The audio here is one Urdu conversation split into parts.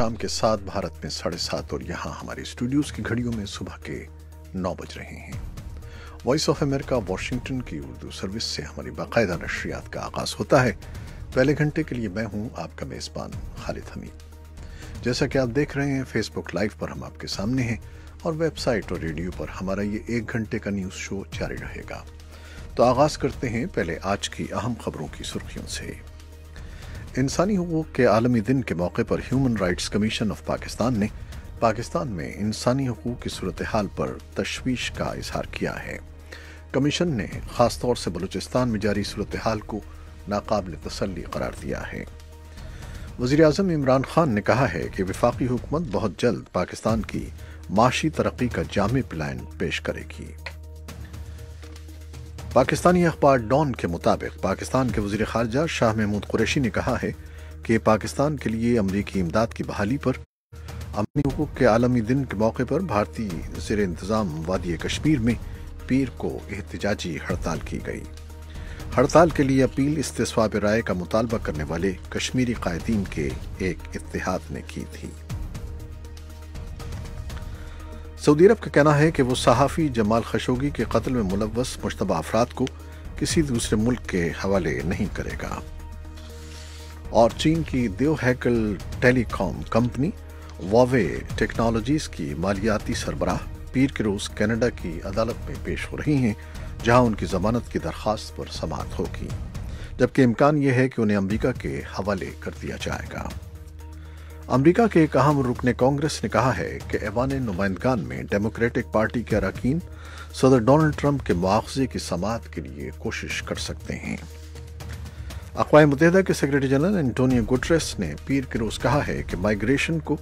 شام کے 7 بھارت میں 7:30 اور یہاں ہمارے اسٹوڈیوز کی گھڑیوں میں صبح کے 9 بج رہے ہیں۔ وائس آف امریکہ واشنگٹن کی اردو سروس سے ہماری باقاعدہ نشریات کا آغاز ہوتا ہے۔ پہلے گھنٹے کے لیے میں ہوں آپ کا میزبان خالد حمید۔ جیسا کہ آپ دیکھ رہے ہیں فیس بک لائیو پر ہم آپ کے سامنے ہیں اور ویب سائٹ اور ریڈیو پر ہمارا یہ 1 گھنٹے کا نیوز شو جاری رہے گا۔ تو آغاز کرتے ہیں پہلے آج کی اہم خبروں کی سرخیوں سے۔ انسانی حقوق کے عالمی دن کے موقع پر human rights commission of Pakistan نے پاکستان میں انسانی حقوق کی صورتحال پر تشویش کا اظہار کیا ہے۔ کمیشن نے خاص طور سے بلوچستان میں جاری صورتحال کو ناقابل تسلی قرار دیا ہے۔ وزیر اعظم عمران خان نے کہا ہے کہ وفاقی حکومت بہت جلد پاکستان کی معاشی ترقی کا جامع پلان پیش کرے گی۔ پاکستانی اخبار ڈان کے مطابق پاکستان کے وزیر خارجہ شاہ محمود قریشی نے کہا ہے کہ پاکستان کے لیے امریکی امداد کی بحالی پر امنی حقوق کے عالمی دن کے موقع پر بھارتی زیر انتظام وادی کشمیر میں پیر کو احتجاجی ہڑتال کی گئی۔ ہڑتال کے لیے اپیل استصواب رائے کا مطالبہ کرنے والے کشمیری قائدین کے ایک اتحاد نے کی تھی۔ سعودی عرب کا کہنا ہے کہ وہ صحافی جمال خشوگی کے قتل میں ملوث مشتبہ افراد کو کسی دوسرے ملک کے حوالے نہیں کرے گا۔ اور چین کی دیو ہیکل ٹیلی کام کمپنی واوے ٹیکنالوجیز کی مالیاتی سربراہ پیر کے روز کینیڈا کی عدالت میں پیش ہو رہی ہیں، جہاں ان کی ضمانت کی درخواست پر سماعت ہوگی، جبکہ امکان یہ ہے کہ انہیں امریکہ کے حوالے کر دیا جائے گا۔ امریکہ کے ایک اہم رکن کانگریس نے کہا ہے کہ ایوان نمائندگان میں ڈیموکریٹک پارٹی کے اراکین صدر ڈونلڈ ٹرمپ کے مواخذے کی سماعت کے لیے کوشش کر سکتے ہیں۔ اقوام متحدہ کے سیکرٹری جنرل انٹونیو گٹریس نے پیر کے روز کہا ہے کہ مائیگریشن کو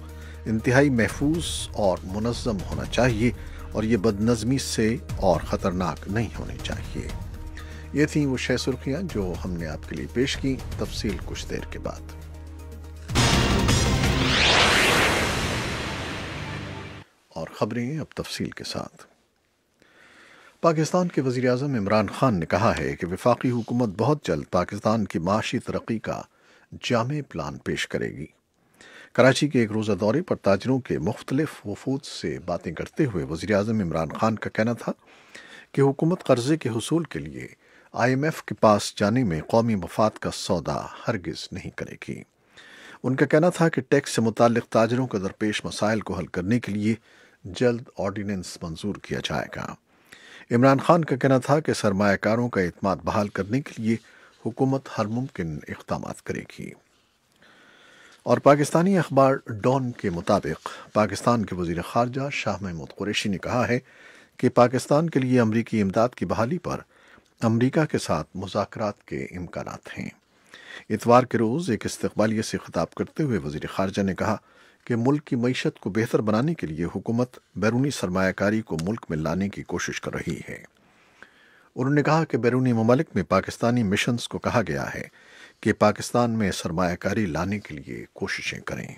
انتہائی محفوظ اور منظم ہونا چاہیے اور یہ بدنظمی سے اور خطرناک نہیں ہونی چاہیے۔ یہ تھیں وہ 6 سرخیاں جو ہم نے آپ کے لیے پیش کی، تفصیل کچھ دیر کے بعد۔ اور خبریں اب تفصیل کے ساتھ۔ پاکستان کے وزیر اعظم عمران خان نے کہا ہے کہ وفاقی حکومت بہت جلد پاکستان کی معاشی ترقی کا جامع پلان پیش کرے گی۔ کراچی کے ایک روزہ دورے پر تاجروں کے مختلف وفود سے باتیں کرتے ہوئے وزیر اعظم عمران خان کا کہنا تھا کہ حکومت قرضے کے حصول کے لیے IMF کے پاس جانے میں قومی مفاد کا سودا ہرگز نہیں کرے گی۔ ان کا کہنا تھا کہ ٹیکس سے متعلق تاجروں کے درپیش مسائل کو حل کرنے کے لیے جلد آرڈیننس منظور کیا جائے گا۔ عمران خان کا کہنا تھا کہ سرمایہ کاروں کا اعتماد بحال کرنے کے لیے حکومت ہر ممکن اقدامات کرے گی۔ اور پاکستانی اخبار ڈان کے مطابق پاکستان کے وزیر خارجہ شاہ محمود قریشی نے کہا ہے کہ پاکستان کے لیے امریکی امداد کی بحالی پر امریکہ کے ساتھ مذاکرات کے امکانات ہیں۔ اتوار کے روز ایک استقبالیہ سے خطاب کرتے ہوئے وزیر خارجہ نے کہا کہ ملک کی معیشت کو بہتر بنانے کے لیے حکومت بیرونی سرمایہ کاری کو ملک میں لانے کی کوشش کر رہی ہے۔ انہوں نے کہا کہ بیرونی ممالک میں پاکستانی مشنز کو کہا گیا ہے کہ پاکستان میں سرمایہ کاری لانے کے لیے کوششیں کریں۔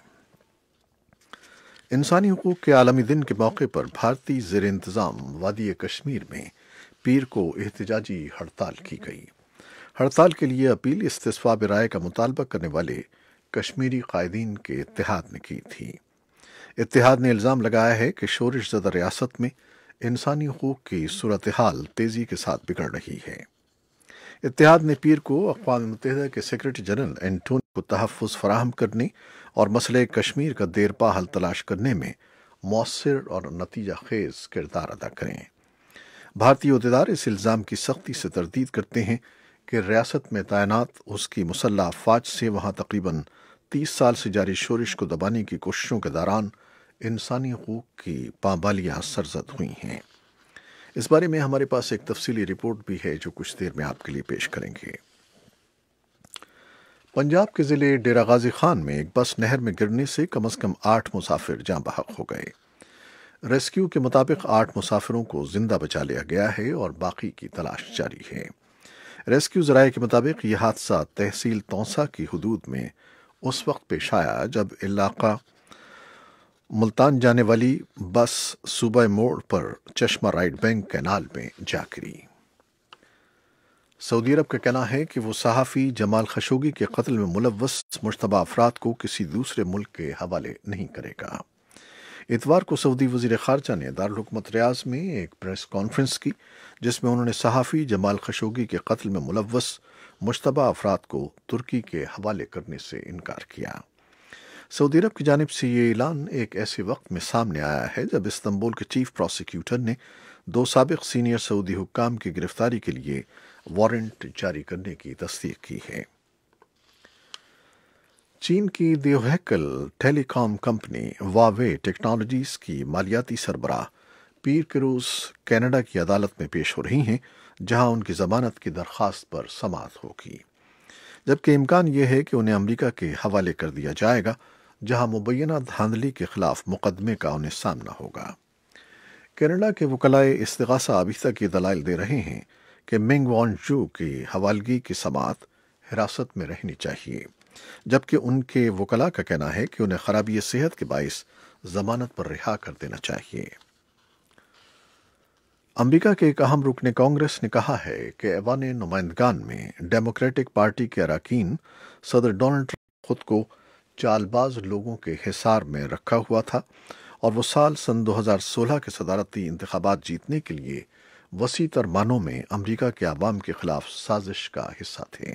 انسانی حقوق کے عالمی دن کے موقع پر بھارتی زیر انتظام وادی کشمیر میں پیر کو احتجاجی ہڑتال کی گئی۔ ہڑتال کے لیے اپیل استصواب رائے کا مطالبہ کرنے والے کشمیری قائدین کے اتحاد نے کی تھی۔ اتحاد نے الزام لگایا ہے کہ شورش زدہ ریاست میں انسانی حقوق کی صورتحال تیزی کے ساتھ بگڑ رہی ہے۔ اتحاد نے پیر کو اقوام متحدہ کے سیکرٹری جنرل انٹونیو کو تحفظ فراہم کرنے اور مسئلہ کشمیر کا دیرپا حل تلاش کرنے میں مؤثر اور نتیجہ خیز کردار ادا کریں۔ بھارتی عہدیدار اس الزام کی سختی سے تردید کرتے ہیں کہ ریاست میں تعینات اس کی مسلح افواج سے وہاں تقریباً 30 سال سے جاری شورش کو دبانے کی کوششوں کے دوران انسانی حقوق کی پامالیاں سرزد ہوئی ہیں۔ اس بارے میں ہمارے پاس ایک تفصیلی رپورٹ بھی ہے جو کچھ دیر میں آپ کے لیے پیش کریں گے۔ پنجاب کے ضلع ڈیرہ غازی خان میں ایک بس نہر میں گرنے سے کم از کم 8 مسافر جاں بحق ہو گئے۔ ریسکیو کے مطابق 8 مسافروں کو زندہ بچا لیا گیا ہے اور باقی کی تلاش جاری ہے۔ ریسکیو ذرائع کے مطابق یہ حادثہ تحصیل تونسا کی حدود میں اس وقت پیش آیا جب علاقہ ملتان جانے والی بس صوبہ موڑ پر چشمہ رائٹ بینک کینال میں جا گری۔ سعودی عرب کا کہنا ہے کہ وہ صحافی جمال خشوگی کے قتل میں ملوث مشتبہ افراد کو کسی دوسرے ملک کے حوالے نہیں کرے گا۔ اتوار کو سعودی وزیر خارجہ نے دارالحکومت ریاض میں ایک پریس کانفرنس کی، جس میں انہوں نے صحافی جمال خشوگی کے قتل میں ملوث مشتبہ افراد کو ترکی کے حوالے کرنے سے انکار کیا۔ سعودی عرب کی جانب سے یہ اعلان ایک ایسے وقت میں سامنے آیا ہے جب استنبول کے چیف پروسیکیوٹر نے 2 سابق سینئر سعودی حکام کی گرفتاری کے لیے وارنٹ جاری کرنے کی تصدیق کی ہے۔ چین کی دیوہیکل ٹیلی کام کمپنی ہواوے ٹیکنالوجیز کی مالیاتی سربراہ پیر کے روز کینیڈا کی عدالت میں پیش ہو رہی ہیں، جہاں ان کی ضمانت کی درخواست پر سماعت ہوگی، جبکہ امکان یہ ہے کہ انہیں امریکہ کے حوالے کر دیا جائے گا، جہاں مبینہ دھاندلی کے خلاف مقدمے کا انہیں سامنا ہوگا۔ کینیڈا کے وکلائے استغاثہ ابھی تک یہ دلائل دے رہے ہیں کہ منگ وان جو کی حوالگی کی سماعت حراست میں رہنی چاہیے، جبکہ ان کے وکلاء کا کہنا ہے کہ انہیں خرابی صحت کے باعث ضمانت پر رہا کر دینا چاہیے۔ امریکہ کے ایک اہم رکن کانگریس نے کہا ہے کہ ایوان نمائندگان میں ڈیموکریٹک پارٹی کے اراکین صدر ڈونلڈ ٹرمپ خود کو چال باز لوگوں کے حصار میں رکھا ہوا تھا اور وہ سن 2016 کے صدارتی انتخابات جیتنے کے لیے وسیع تر معنوں میں امریکہ کے عوام کے خلاف سازش کا حصہ تھے۔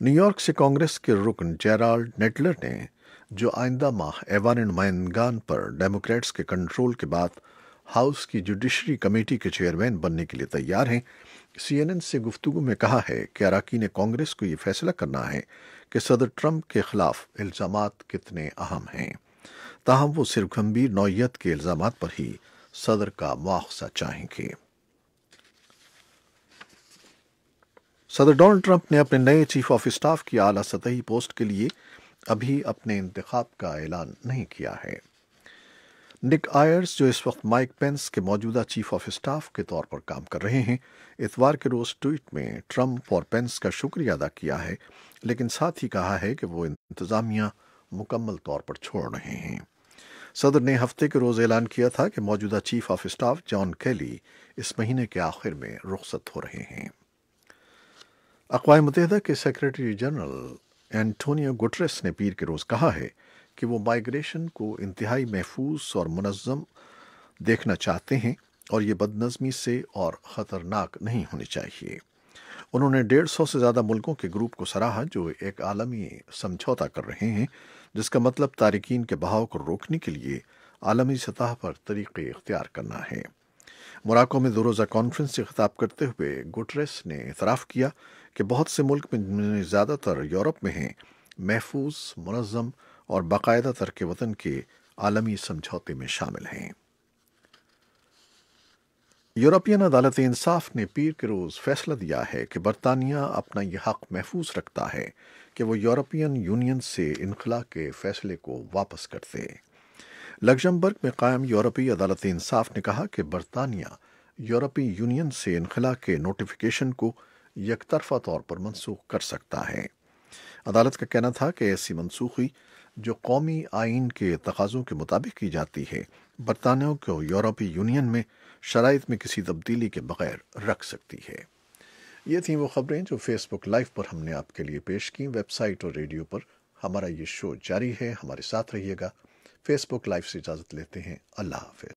نیو یارک سے کانگریس کے رکن جیرالڈ نیٹلر نے، جو آئندہ ماہ ایوان نمائندگان پر ڈیموکریٹس کے کنٹرول کے بعد ہاؤس کی جوڈیشری کمیٹی کے چیئرمین بننے کے لیے تیار ہیں، سی این این سے گفتگو میں کہا ہے کہ اراکین کانگریس کو یہ فیصلہ کرنا ہے کہ صدر ٹرمپ کے خلاف الزامات کتنے اہم ہیں، تاہم وہ صرف گمبھیر نوعیت کے الزامات پر ہی صدر کا مواخذہ چاہیں گے۔ صدر ڈونلڈ ٹرمپ نے اپنے نئے چیف آف اسٹاف کی اعلیٰ سطحی پوسٹ کے لیے ابھی اپنے انتخاب کا اعلان نہیں کیا ہے۔ نک آئرز، جو اس وقت مائک پینس کے موجودہ چیف آف اسٹاف کے طور پر کام کر رہے ہیں، اتوار کے روز ٹویٹ میں ٹرمپ اور پینس کا شکریہ ادا کیا ہے، لیکن ساتھ ہی کہا ہے کہ وہ انتظامیہ مکمل طور پر چھوڑ رہے ہیں۔ صدر نے ہفتے کے روز اعلان کیا تھا کہ موجودہ چیف آف اسٹاف جان کیلی اس مہینے کے آخر میں رخصت ہو رہے ہیں۔ اقوام متحدہ کے سیکریٹری جنرل اینٹونیو گٹریس نے پیر کے روز کہا ہے کہ وہ مائیگریشن کو انتہائی محفوظ اور منظم دیکھنا چاہتے ہیں اور یہ بدنظمی سے اور خطرناک نہیں ہونی چاہیے۔ انہوں نے 150 سے زیادہ ملکوں کے گروپ کو سراہا جو ایک عالمی سمجھوتا کر رہے ہیں، جس کا مطلب تارکین کے بہاؤ کو روکنے کے لیے عالمی سطح پر طریقے اختیار کرنا ہے۔ موراکو میں 2 روزہ کانفرنس سے خطاب کرتے ہوئے گٹریس نے اعتراف کیا کہ بہت سے ملک میں زیادہ تر یورپ میں ہیں، محفوظ، منظم اور باقاعدہ ترک وطن کے عالمی سمجھوتے میں شامل ہیں۔ یورپین عدالت انصاف نے پیر کے روز فیصلہ دیا ہے کہ برطانیہ اپنا یہ حق محفوظ رکھتا ہے کہ وہ یورپین یونین سے انخلا کے فیصلے کو واپس کر دے۔ لگزمبرگ میں قائم یورپی عدالت انصاف نے کہا کہ برطانیہ یورپی یونین سے انخلا کے نوٹیفیکیشن کو یک طرفہ طور پر منسوخ کر سکتا ہے۔ عدالت کا کہنا تھا کہ ایسی منسوخی جو قومی آئین کے تقاضوں کے مطابق کی جاتی ہے، برطانیہ کو یورپی یونین میں شرائط میں کسی تبدیلی کے بغیر رکھ سکتی ہے۔ یہ تھیں وہ خبریں جو فیس بک لائیو پر ہم نے آپ کے لیے پیش کیں۔ ویب سائٹ اور ریڈیو پر ہمارا یہ شو جاری ہے، ہمارے ساتھ رہیے گا۔ فیس بک لائیو سے اجازت لیتے ہیں، اللہ حافظ۔